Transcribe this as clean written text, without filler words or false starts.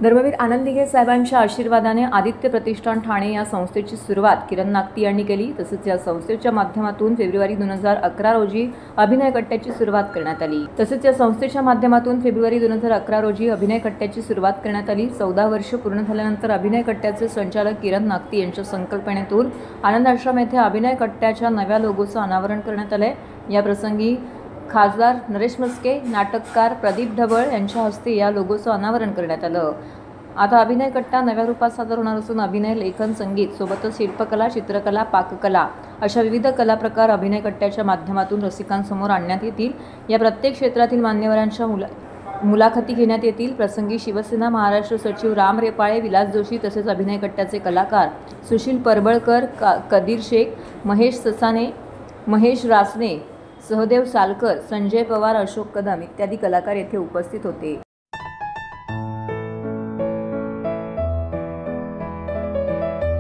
धर्मवीर आनंद दिघे साहेबांच्या आशीर्वादाने आदित्य प्रतिष्ठान ठाणे या संस्थेची सुरुवात किरण नागती यांनी केली। तसेच या संस्थेच्या माध्यमातून फेब्रुवारी 2011 रोजी अभिनय कट्ट्याची सुरुवात करण्यात आली। तसेच या संस्थेच्या माध्यमातून फेब्रुवारी 2011 रोजी अभिनय कट्ट्याची सुरुवात करण्यात आली। 14 वर्ष पूर्ण झाल्यानंतर अभिनय कट्ट्याचे संचालक किरण नागती यांच्या संकल्पनेतून आनंद आश्रम येथे अभिनय कट्ट्याच्या नव्या लोगोचं अनावरण करण्यात आले। या प्रसंगी खासदार नरेश म्हस्के, नाटककार प्रदीप ढवळ यांच्या हस्ते या लोगोचं अनावरण करण्यात आलं। आता अभिनय कट्टा नव्या रूपात सादर होणार असून अभिनय, लेखन, संगीत सोबतच शिल्पकला, चित्रकला, पाककला अशा विविध कला प्रकार अभिनय कट्ट्याच्या माध्यमातून रसिकांसमोर आणण्यात येतील। या प्रत्येक क्षेत्रातील मान्यवरांच्या मुलाखती घेण्यात येतील। प्रसंगी शिवसेना महाराष्ट्र सचिव राम रेपाळे, विलास जोशी तसेच अभिनय कट्ट्याचे कलाकार सुशील परबळकर, कदीर शेख, महेश ससाने, महेश रासने, सहदेव सालकर, संजय पवार, अशोक कदम इत्यादी कलाकार येथे उपस्थित होते।